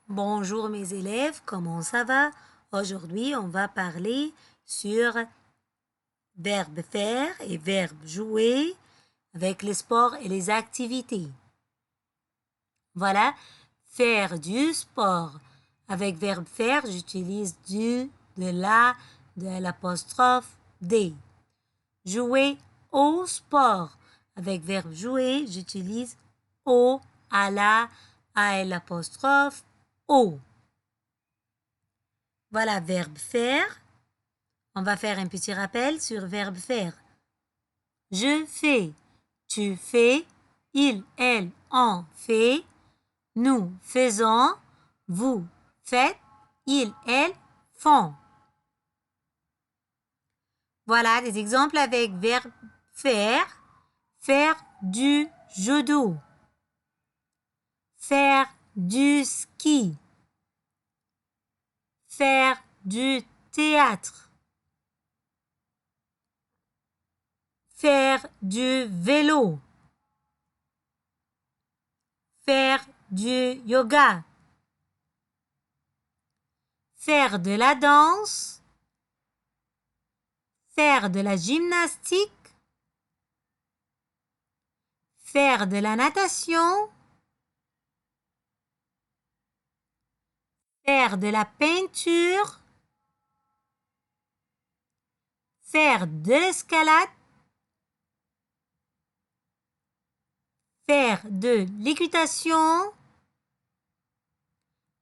Bonjour mes élèves, comment ça va? Aujourd'hui, on va parler sur verbe faire et verbe jouer avec les sports et les activités. Voilà, faire du sport. Avec verbe faire, j'utilise du, de la, de l'apostrophe D. Jouer au sport. Avec verbe jouer, j'utilise au, à la, à l'apostrophe O. Voilà, verbe faire. On va faire un petit rappel sur verbe faire. Je fais, tu fais, il, elle, on fait, nous faisons, vous faites, ils, elles font. Voilà des exemples avec verbe faire. Faire du judo. Faire du ski. Faire du théâtre. Faire du vélo. Faire du yoga. Faire de la danse. Faire de la gymnastique. Faire de la natation. Faire de la peinture. Faire de l'escalade. Faire de l'équitation.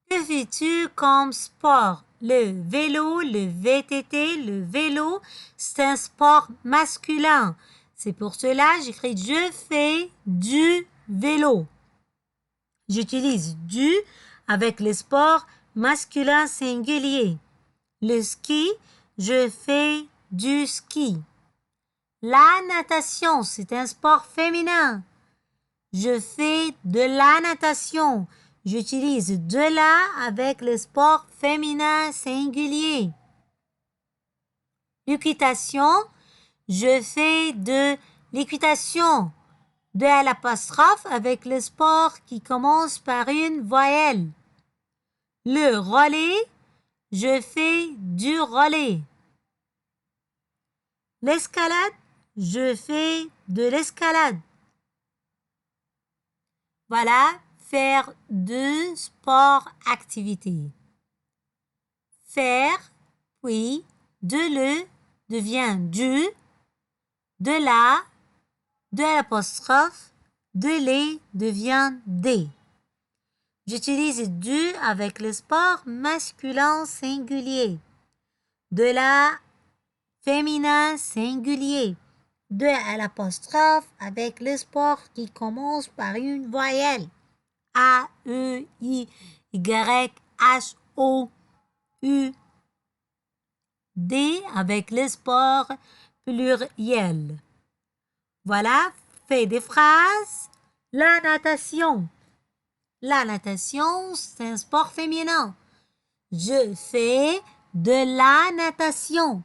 Que fais-tu comme sport? Le vélo, le VTT, le vélo, c'est un sport masculin. C'est pour cela que j'écris je fais du vélo. J'utilise du avec le sport masculin singulier. Le ski, je fais du ski. La natation, c'est un sport féminin. Je fais de la natation. J'utilise de la avec le sport féminin singulier. L'équitation, je fais de l'équitation. De l'apostrophe avec le sport qui commence par une voyelle. Le relais, je fais du relais. L'escalade, je fais de l'escalade. Voilà, faire de sport activité. Faire, puis de le devient du, de la, de l'apostrophe, de les devient des. J'utilise du avec le sport masculin singulier, de la féminin singulier, de à l'apostrophe avec le sport qui commence par une voyelle. A, E, I, Y, H, O, U. D avec le sport pluriel. Voilà, fais des phrases. La natation. La natation, c'est un sport féminin. Je fais de la natation.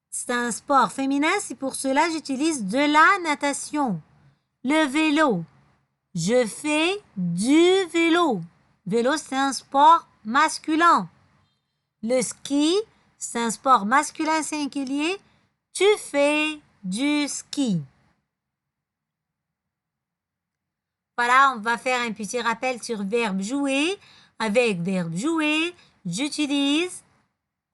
C'est un sport féminin, c'est pour cela que j'utilise de la natation. Le vélo. Je fais du vélo. Vélo, c'est un sport masculin. Le ski, c'est un sport masculin singulier. Tu fais du ski. Voilà, on va faire un petit rappel sur verbe jouer. Avec verbe jouer, j'utilise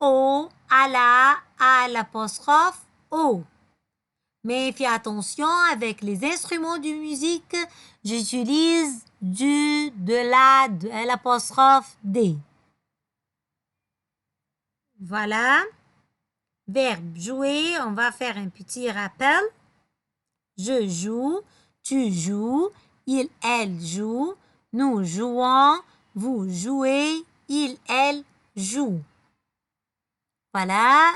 au, à l'apostrophe O. Mais fais attention, avec les instruments de musique, j'utilise du, de la, de l'apostrophe D. Voilà. Verbe jouer, on va faire un petit rappel. Je joue, tu joues, il, elle joue, nous jouons, vous jouez, il, elle joue. Voilà,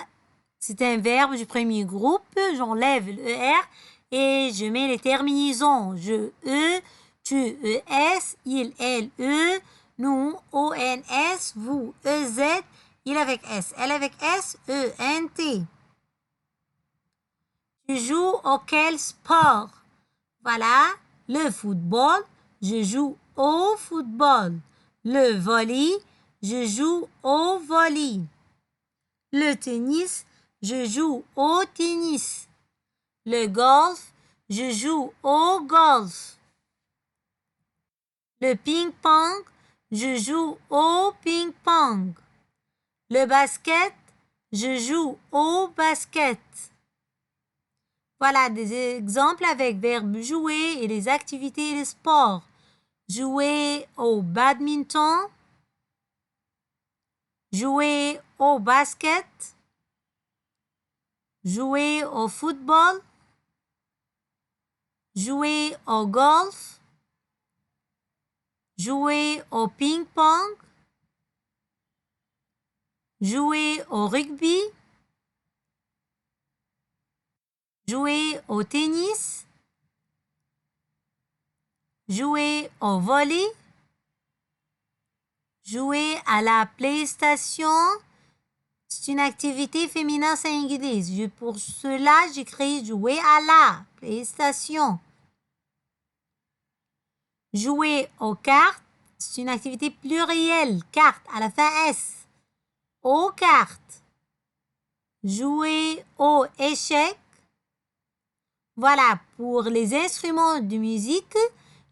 c'est un verbe du premier groupe. J'enlève le ER et je mets les terminaisons. Je, E, tu, ES, il, elle, E, nous, ONS, vous, EZ, il avec S, elle avec S, ENT. Tu joues auquel sport? Voilà, le football. Je joue au football. Le volley, je joue au volley. Le tennis, je joue au tennis. Le golf, je joue au golf. Le ping-pong, je joue au ping-pong. Le basket, je joue au basket. Voilà des exemples avec verbe jouer et les activités et les sports. Jouer au badminton, jouer au basket, jouer au football, jouer au golf, jouer au ping-pong, jouer au rugby, jouer au tennis, jouer au volley, jouer à la PlayStation. C'est une activité féminin singulier. Pour cela, j'écris jouer à la PlayStation. Jouer aux cartes, c'est une activité plurielle. Carte à la fin S. Aux cartes. Jouer aux échecs. Voilà, pour les instruments de musique,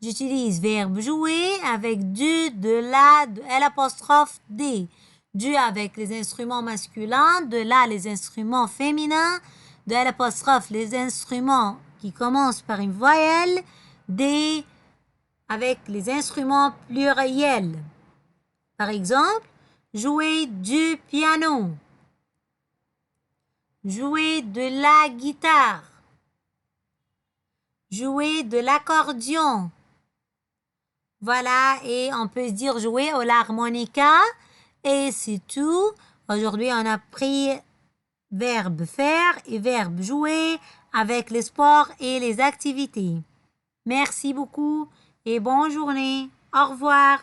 j'utilise verbe jouer avec du, de la, de L', du avec les instruments masculins, de la les instruments féminins, de L', les instruments qui commencent par une voyelle, des avec les instruments pluriels. Par exemple, jouer du piano, jouer de la guitare, jouer de l'accordion. Voilà, et on peut dire jouer au l'harmonica. Et c'est tout. Aujourd'hui, on a pris verbe faire et verbe jouer avec les sports et les activités. Merci beaucoup et bonne journée. Au revoir.